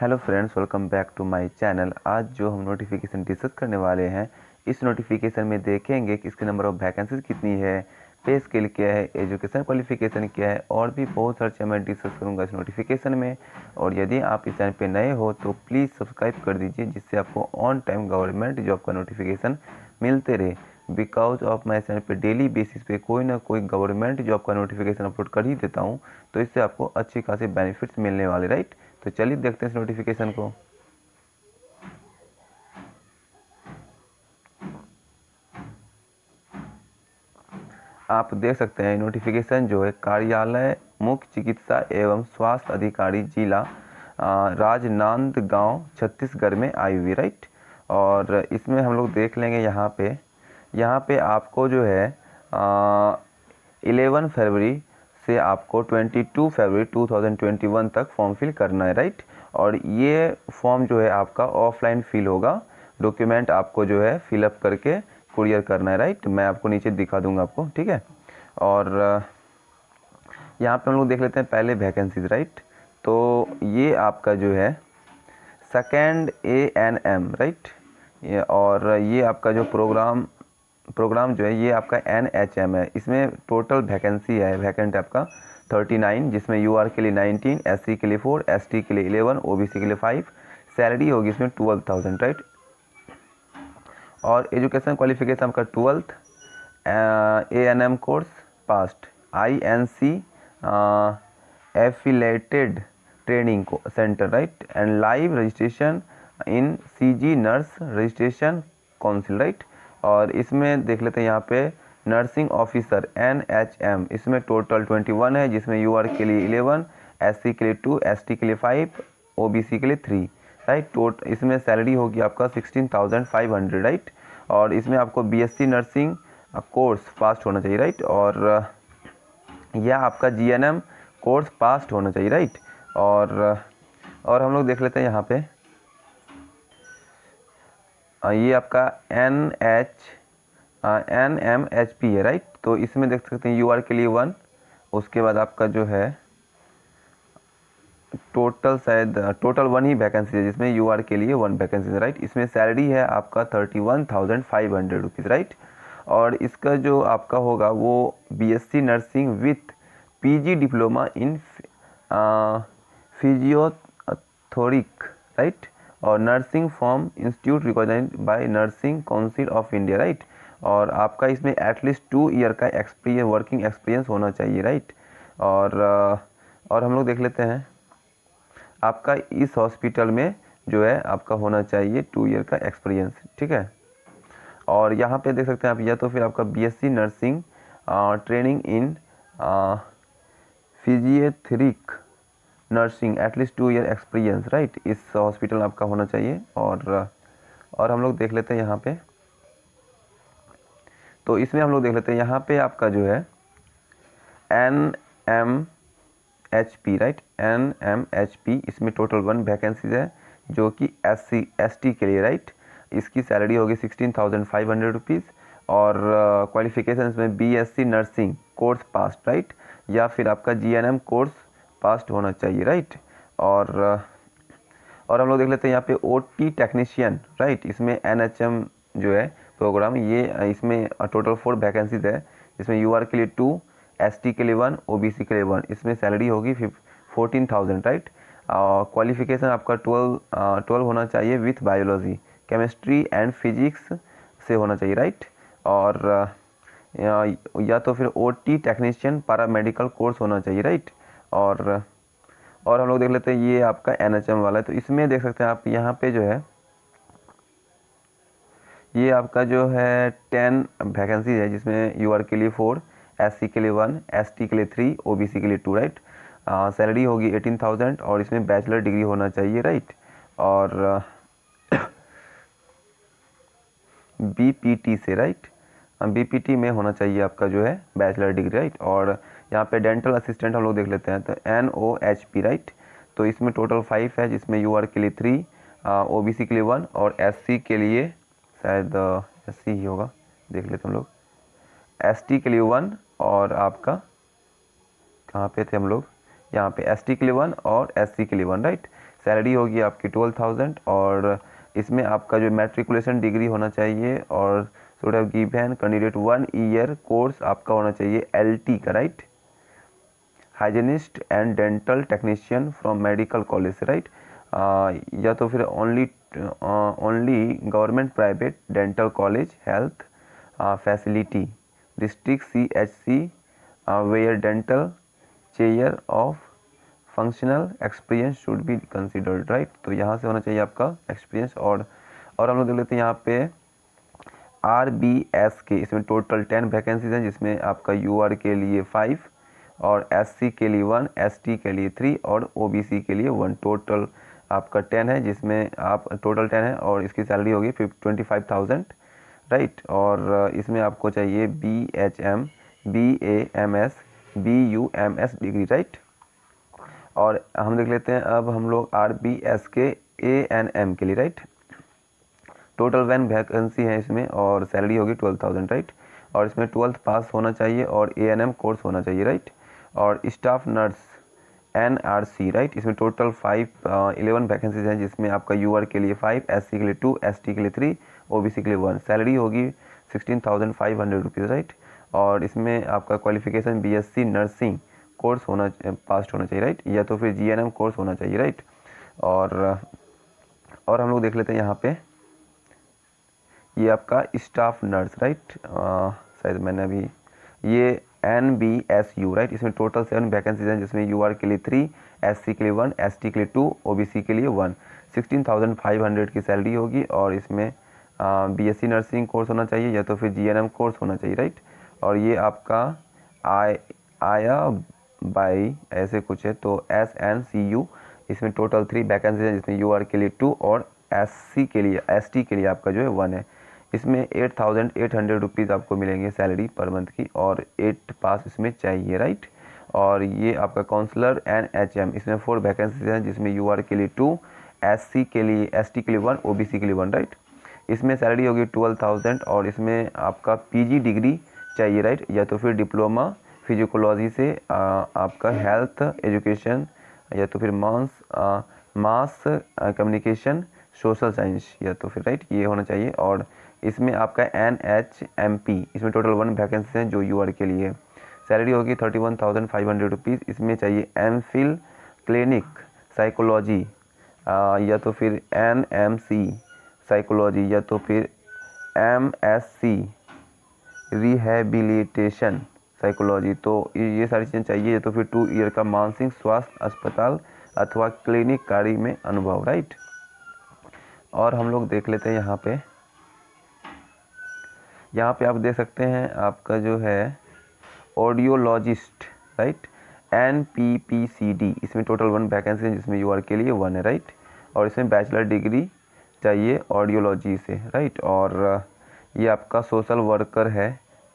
Hello friends, welcome back to my channel. आज जो हम नोटिफिकेशन डिस्कस करने वाले हैं, इस नोटिफिकेशन में देखेंगे कि इसके नंबर ऑफ वैकेंसीज कितनी है, पे स्केल क्या है, एजुकेशन क्वालिफिकेशन क्या है और भी बहुत सारे चीज़ मैं डिस्कस करूंगा इस नोटिफिकेशन में। और यदि आप इस चैनल पे नए हो तो प्लीज़ सब्सक्राइब कर दीजिए, जिससे आपको ऑन टाइम गवर्नमेंट जॉब का नोटिफिकेशन मिलते रहे। बिकॉज ऑफ मैं चैनल पे डेली बेसिस पे कोई ना कोई गवर्नमेंट जॉब का नोटिफिकेशन अपलोड कर ही देता हूँ, तो इससे आपको अच्छी खासी बेनिफिट्स मिलने वाले, राइट। तो चलिए देखते हैं इस नोटिफिकेशन को। आप देख सकते हैं नोटिफिकेशन जो है कार्यालय मुख्य चिकित्सा एवं स्वास्थ्य अधिकारी जिला राजनांदगांव छत्तीसगढ़ में आई हुई, राइट। और इसमें हम लोग देख लेंगे यहाँ पे आपको जो है 11 फरवरी से आपको 22 फरवरी 2021 तक फॉर्म फिल करना है, राइट। और ये फॉर्म जो है आपका ऑफलाइन फिल होगा, डॉक्यूमेंट आपको जो है फिलअप करके कुरियर करना है, राइट। मैं आपको नीचे दिखा दूंगा आपको, ठीक है। और यहाँ पे हम लोग देख लेते हैं पहले वैकेंसीज, राइट। तो ये आपका जो है सेकेंड ANM, राइट। और ये आपका जो प्रोग्राम जो है ये आपका NHM है। इसमें टोटल वैकेंसी है, वैकेंट आपका 39, जिसमें UR के लिए 19, SC के लिए 4, ST के लिए 11, OBC के लिए 5। सैलरी होगी इसमें 12,000, राइट। और एजुकेशन क्वालिफिकेशन आपका 12th, ANM course past, INC affiliated training centre, right. And live registration in CG nurse registration council, right. और इसमें देख लेते हैं यहाँ पे नर्सिंग ऑफिसर NHM, इसमें टोटल 21 है, जिसमें UR के लिए 11, SC के लिए 2, ST के लिए 5, OBC के लिए 3, राइट। इसमें सैलरी होगी आपका 16,500, राइट। और इसमें आपको BSc नर्सिंग कोर्स पास होना चाहिए, राइट। और यह आपका GNM कोर्स पास होना चाहिए, राइट। और हम लोग देख लेते हैं यहाँ पे ये आपका NMHP है, राइट। तो इसमें देख सकते हैं UR के लिए 1, उसके बाद आपका जो है टोटल 1 ही वैकेंसी है, जिसमें UR के लिए 1 वैकेंसी है, राइट। इसमें सैलरी है आपका 31,500 रुपीज़, राइट। और इसका जो आपका होगा वो BSc nursing with PG diploma in psychiatric, right. और nursing from institute recognised by nursing council of India, right. और आपका इसमें एटलीस्ट 2 ईयर का एक्सपीरियंस, वर्किंग एक्सपीरियंस होना चाहिए, राइट। और हम लोग देख लेते हैं आपका इस हॉस्पिटल में जो है आपका होना चाहिए 2 ईयर का एक्सपीरियंस, ठीक है। और यहाँ पे देख सकते हैं आप, या तो फिर आपका BSc nursing training in psychiatric nursing at least 2 year experience, right. इस हॉस्पिटल में आपका होना चाहिए। और हम लोग देख लेते हैं यहाँ पे, तो इसमें हम लोग देख लेते हैं यहाँ पे आपका जो है NMHP, राइट। NMHP इसमें टोटल 1 वैकेंसीज है, जो कि SC ST के लिए, राइट। इसकी सैलरी होगी 16,500 रुपीज़। और क्वालिफिकेशन इसमें BSc nursing course pass, right, या फिर आपका GNM कोर्स पास होना चाहिए, राइट। और हम लोग देख लेते हैं यहाँ पे OT टेक्नीशियन, राइट। इसमें NHM जो है प्रोग्राम, ये इसमें टोटल 4 वैकेंसीज है, जिसमें UR के लिए 2, ST के लिए 1, OBC के लिए 1। इसमें सैलरी होगी 14,000, राइट। क्वालिफिकेशन आपका 12 होना चाहिए with biology, chemistry and physics से होना चाहिए, राइट। और या तो फिर OT टेक्नीशियन पैरामेडिकल कोर्स होना चाहिए, राइट। और हम लोग देख लेते हैं ये आपका NHM वाला है। तो इसमें देख सकते हैं आप यहाँ पे जो है ये आपका जो है 10 वैकेंसी है, जिसमें UR के लिए 4, SC के लिए 1, ST के लिए 3, OBC के लिए 2, राइट। सैलरी होगी 18,000 और इसमें बैचलर डिग्री होना चाहिए, राइट। और BPT से, राइट, BPT में होना चाहिए आपका जो है बैचलर डिग्री, राइट। और यहाँ पे डेंटल असिस्टेंट हम लोग देख लेते हैं, तो NOHP, राइट। तो इसमें टोटल 5 है, जिसमें UR के लिए 3, OBC के लिए 1 और SC के लिए शायद SC ही होगा, देख लेते हम लोग, ST के लिए 1 और आपका कहाँ पे थे हम लोग, यहाँ पे ST के लिए 1 और SC के लिए 1, राइट। सैलरी होगी आपकी 12,000 और इसमें आपका जो मैट्रिकुलेशन डिग्री होना चाहिए और should have given candidate 1 year course आपका होना चाहिए LT का, right, hygienist and dental technician from medical college, right, या तो फिर only government private dental college health facility district CHC where dental chair of functional experience should be considered, right. तो यहाँ से होना चाहिए आपका एक्सपीरियंस। और हम लोग देख लेते हैं यहाँ पे RBS के, इसमें टोटल 10 वैकेंसीज हैं, जिसमें आपका UR के लिए 5 और SC के लिए 1, ST के लिए 3 और OBC के लिए 1, टोटल आपका 10 है, जिसमें आप टोटल 10 है और इसकी सैलरी होगी 25,000, राइट। और इसमें आपको चाहिए BHM BAMS BUMS degree, right. और हम देख लेते हैं अब हम लोग RBS के ANM के लिए, राइट। टोटल 1 वैकेंसी है इसमें और सैलरी होगी 12,000, राइट। और इसमें 12th पास होना चाहिए और ANM कोर्स होना चाहिए, राइट। और स्टाफ नर्स NRC, राइट, इसमें टोटल 11 वैकेंसीज हैं, जिसमें आपका UR के लिए 5, SC के लिए 2, ST के लिए 3, OBC के लिए 1, सैलरी होगी 16,500 रुपीज़, राइट। और इसमें आपका क्वालिफिकेशन BSc नर्सिंग कोर्स होना पास होना चाहिए, राइट, या तो फिर GNM कोर्स होना चाहिए, राइट। और हम लोग देख लेते हैं यहाँ पे ये आपका स्टाफ नर्स, राइट, शायद मैंने अभी ये NBSU, राइट, इसमें टोटल 7 वैकेंसीज हैं, जिसमें UR के लिए 3, SC के लिए 1, ST के लिए 2, OBC के लिए 1, 16,500 की सैलरी होगी। और इसमें BSc नर्सिंग कोर्स होना चाहिए या तो फिर GNM कोर्स होना चाहिए, राइट। और ये आपका आया बाई ऐसे कुछ है, तो SNCU, इसमें टोटल 3 वैकेंसीज हैं, जिसमें UR के लिए 2 और ST के लिए आपका जो है 1 है। इसमें 8,800 रुपीज़ आपको मिलेंगे सैलरी पर मंथ की और 8 पास इसमें चाहिए, राइट। और ये आपका काउंसलर NHM, इसमें 4 वैकेंसीज हैं, जिसमें UR के लिए 2, ST के लिए 1, OBC के लिए 1, राइट। इसमें सैलरी होगी 12,000 और इसमें आपका PG डिग्री चाहिए, राइट, या तो फिर डिप्लोमा फिजिकोलॉजी से आपका हेल्थ एजुकेशन या तो फिर मास कम्युनिकेशन सोशल साइंस या तो फिर, राइट, ये होना चाहिए। और इसमें आपका NHMP, इसमें टोटल 1 वैकेंसी हैं जो UR के लिए। सैलरी होगी 31,500 रुपीज़। इसमें चाहिए MPhil क्लिनिक साइकोलॉजी या तो फिर NMC साइकोलॉजी या तो फिर MSc रिहेबिलिटेशन साइकोलॉजी। तो ये सारी चीज़ें चाहिए, या तो फिर 2 ईयर का मानसिक स्वास्थ्य अस्पताल अथवा क्लिनिक कार्य में अनुभव, राइट। और हम लोग देख लेते हैं यहाँ पे आप देख सकते हैं आपका जो है ऑडियोलॉजिस्ट, राइट, NPPCD, इसमें टोटल 1 वैकेंसी है, जिसमें UR के लिए 1 है, राइट। और इसमें बैचलर डिग्री चाहिए ऑडियोलॉजी से, राइट। और ये आपका सोशल वर्कर है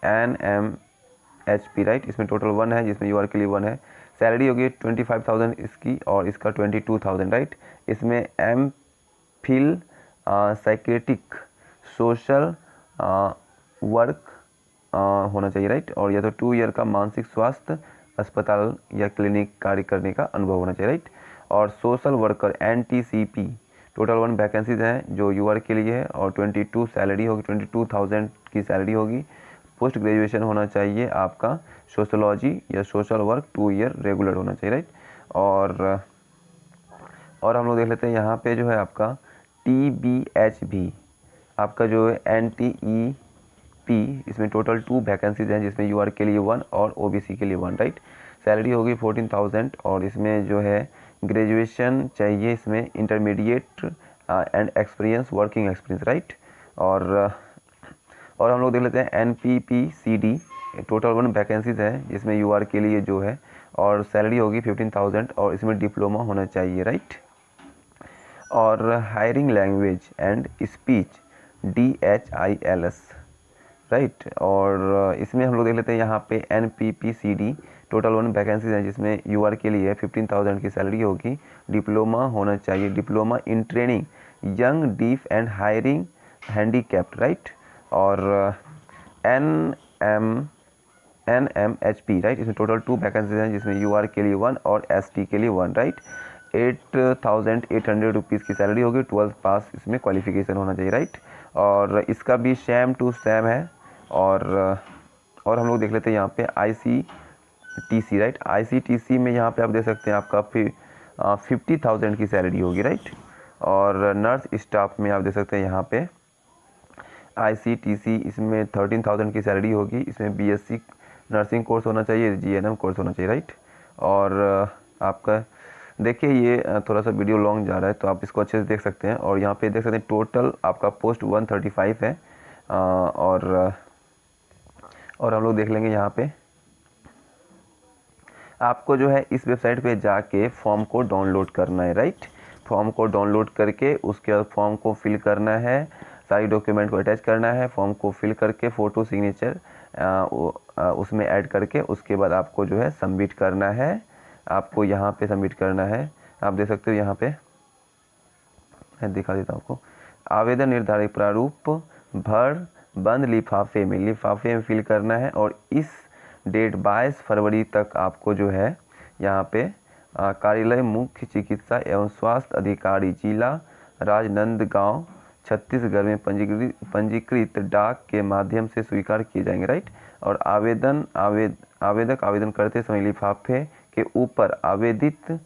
NMHP, राइट, इसमें टोटल 1 है, जिसमें UR के लिए 1 है। सैलरी होगी 25,000 इसकी और इसका 22,000, राइट। इसमें MPhil साइकेट्रिक सोशल वर्क होना चाहिए, राइट। और या तो 2 ईयर का मानसिक स्वास्थ्य अस्पताल या क्लिनिक कार्य करने का अनुभव होना चाहिए, राइट। और social worker NTCP, total 1 vacancies हैं जो UR के लिए है और 22 सैलरी होगी, 22,000 की सैलरी होगी। पोस्ट ग्रेजुएशन होना चाहिए आपका सोशोलॉजी या सोशल वर्क 2 ईयर रेगुलर होना चाहिए, राइट। और हम लोग देख लेते हैं यहाँ पे जो है आपका TBHB, आपका जो है NTEP, इसमें टोटल 2 वैकेंसीज हैं, जिसमें UR के लिए 1 और OBC के लिए 1, राइट। सैलरी होगी 14,000 और इसमें जो है ग्रेजुएशन चाहिए, इसमें intermediate and experience working experience, right. और हम लोग देख लेते हैं NPPCD, टोटल 1 वैकेंसीज है, जिसमें UR के लिए जो है और सैलरी होगी 15,000 और इसमें डिप्लोमा होना चाहिए, राइट। और hiring language and speech DHILS, right. और इसमें हम लोग देख लेते हैं यहाँ पे NPPCD, टोटल 1 वैकेंसीज हैं, जिसमें UR के लिए 15,000 की सैलरी होगी। डिप्लोमा होना चाहिए, diploma in training young deaf and hiring handicapped, right. और NMHP, राइट, इसमें टोटल 2 वैकेंसीज हैं, जिसमें UR के लिए 1 और ST के लिए 1, राइट। ₹8,800 की सैलरी होगी। 12th पास इसमें क्वालिफिकेशन होना चाहिए, राइट। और इसका भी सेम टू सेम है। और हम लोग देख लेते हैं यहाँ पे ICTC, राइट। ICTC में यहाँ पे आप देख सकते हैं आपका 50,000 की सैलरी होगी, राइट। और नर्स स्टाफ में आप देख सकते हैं यहाँ पे ICTC इसमें 13,000 की सैलरी होगी। इसमें BSc नर्सिंग कोर्स होना चाहिए, GNM कोर्स होना चाहिए, राइट। और आपका देखिए ये थोड़ा सा वीडियो लॉन्ग जा रहा है तो आप इसको अच्छे से देख सकते हैं। और यहाँ पे देख सकते हैं टोटल आपका पोस्ट 135 है। और हम लोग देख लेंगे यहाँ पे आपको जो है इस वेबसाइट पे जाके फॉर्म को डाउनलोड करना है, राइट। फॉर्म को डाउनलोड करके उसके बाद फॉर्म को फिल करना है, सारी डॉक्यूमेंट को अटैच करना है, फॉर्म को फिल करके फ़ोटो सिग्नेचर उसमें ऐड करके उसके बाद आपको जो है सबमिट करना है। आपको यहाँ पे सबमिट करना है। आप देख सकते हो यहाँ पे मैं दिखा देता हूँ आपको। आवेदन निर्धारित प्रारूप भर बंद लिफाफे में फिल करना है। और इस डेट 22 फरवरी तक आपको जो है यहाँ पे कार्यालय मुख्य चिकित्सा एवं स्वास्थ्य अधिकारी जिला राजनांदगांव छत्तीसगढ़ में पंजीकृत डाक के माध्यम से स्वीकार किए जाएंगे, राइट। और आवेदक आवेदन करते समय लिफाफे के ऊपर आवेदित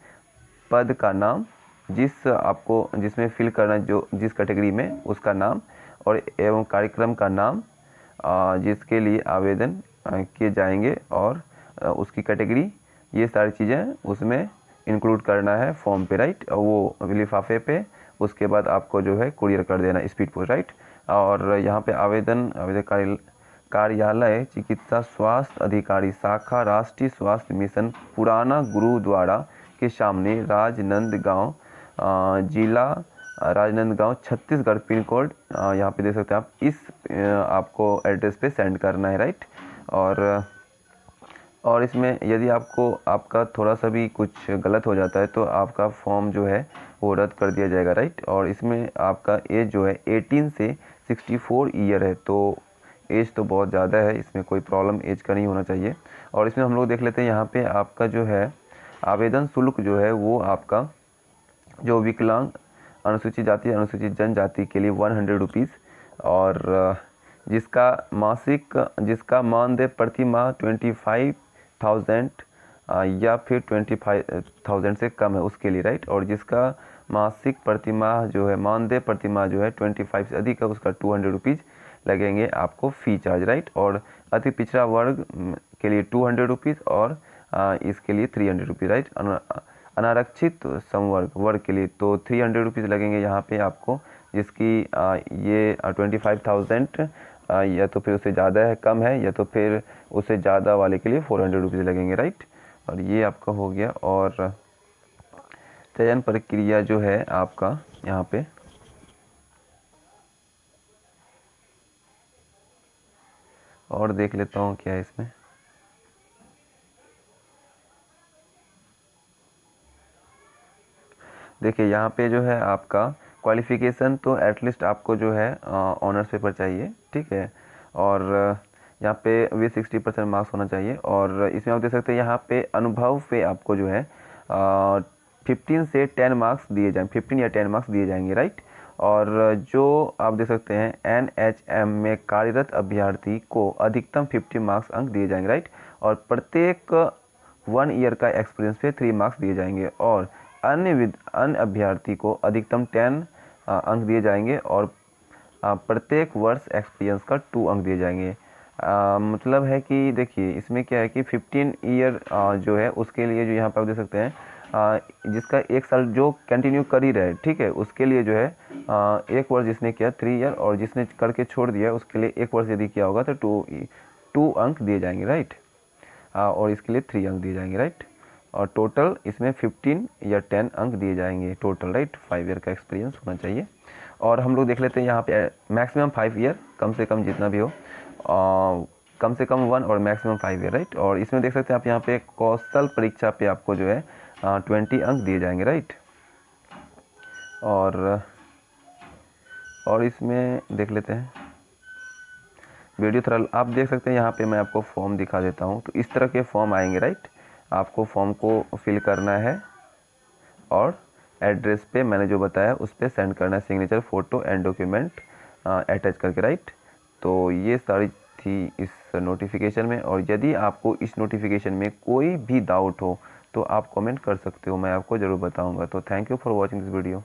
पद का नाम, जिसमें फिल करना जो जिस कैटेगरी में उसका नाम, और एवं कार्यक्रम का नाम जिसके लिए आवेदन किए जाएंगे और उसकी कैटेगरी, ये सारी चीज़ें उसमें इंक्लूड करना है फॉर्म पे, राइट। वो लिफाफे पे उसके बाद आपको जो है कुरियर कर देना स्पीड पोस्ट, राइट। और यहाँ पे आवेदन कार्यालय चिकित्सा स्वास्थ्य अधिकारी शाखा राष्ट्रीय स्वास्थ्य मिशन पुराना गुरुद्वारा के सामने राजनांदगांव जिला राजनांदगांव छत्तीसगढ़ पिन कोड यहाँ पे देख सकते हैं आप। इस आपको एड्रेस पे सेंड करना है, राइट। और इसमें यदि आपका थोड़ा सा भी कुछ गलत हो जाता है तो आपका फॉर्म जो है वो रद्द कर दिया जाएगा, राइट। और इसमें आपका एज जो है 18 से 64 ईयर है, तो एज तो बहुत ज़्यादा है, इसमें कोई प्रॉब्लम एज का नहीं होना चाहिए। और इसमें हम लोग देख लेते हैं यहाँ पे आपका जो है आवेदन शुल्क जो है वो आपका जो विकलांग अनुसूचित जाति अनुसूचित जनजाति के लिए 100 रुपीज़, और जिसका मानदेय प्रति माह 25,000 या फिर 25,000 से कम है उसके लिए, राइट। और जिसका मासिक प्रतिमाह जो है मानदेय प्रतिमाह जो है 25 से अधिक है उसका 200 रुपीज़ लगेंगे आपको फ़ी चार्ज, राइट। और अति पिछड़ा वर्ग के लिए 200 रुपीज़ और इसके लिए 300 रुपीज़, राइट। अनारक्षित वर्ग के लिए तो 300 रुपीज़ लगेंगे यहाँ पे आपको, जिसकी ये 25,000 या तो फिर उससे ज़्यादा है कम है, या तो फिर उससे ज़्यादा वाले के लिए 400 रुपीज़ लगेंगे, राइट। और ये आपका हो गया। और चयन प्रक्रिया जो है आपका यहाँ पे और देख लेता हूँ क्या है इसमें। देखिए यहाँ पे जो है आपका क्वालिफ़िकेशन तो एटलीस्ट आपको जो है ऑनर्स पेपर चाहिए, ठीक है। और यहाँ पे भी 60% मार्क्स होना चाहिए। और इसमें आप देख सकते हैं यहाँ पे अनुभव पे आपको जो है 15 से 10 मार्क्स दिए जाएंगे, 15 या 10 मार्क्स दिए जाएंगे, राइट। और जो आप देख सकते हैं NHM में कार्यरत अभ्यर्थी को अधिकतम 50 मार्क्स अंक दिए जाएंगे, राइट। और प्रत्येक 1 ईयर का एक्सपीरियंस पे 3 मार्क्स दिए जाएंगे। और अन्य अभ्यर्थी को अधिकतम 10 अंक दिए जाएंगे और प्रत्येक वर्ष एक्सपीरियंस का 2 अंक दिए जाएंगे। मतलब है कि देखिए इसमें क्या है कि 15 ईयर जो है उसके लिए जो यहाँ पर आप देख सकते हैं जिसका 1 साल जो कंटिन्यू कर ही रहे, ठीक है, उसके लिए जो है 1 वर्ष जिसने किया 3 ईयर, और जिसने करके छोड़ दिया उसके लिए 1 वर्ष यदि किया होगा तो 2 अंक दिए जाएंगे, राइट। और इसके लिए 3 अंक दिए जाएंगे, राइट। और टोटल इसमें 15 या 10 अंक दिए जाएंगे टोटल, राइट। 5 ईयर का एक्सपीरियंस होना चाहिए। और हम लोग देख लेते हैं यहाँ पे मैक्सिमम 5 ईयर, कम से कम जितना भी हो, कम से कम 1 और मैक्सिमम 5 ईयर, राइट। और इसमें देख सकते हैं आप यहाँ पे कौशल परीक्षा पे आपको जो है 20 अंक दिए जाएंगे, राइट। और इसमें देख लेते हैं वीडियो थोड़ा आप देख सकते हैं। यहाँ पे मैं आपको फॉर्म दिखा देता हूँ। तो इस तरह के फॉर्म आएंगे, राइट। आपको फॉर्म को फिल करना है और एड्रेस पे मैंने जो बताया उस पर सेंड करना है signature, photo and document attach करके, राइट। तो ये सारी थी इस नोटिफिकेशन में। और यदि आपको इस नोटिफिकेशन में कोई भी डाउट हो तो आप कमेंट कर सकते हो, मैं आपको ज़रूर बताऊंगा। तो thank you for watching this video.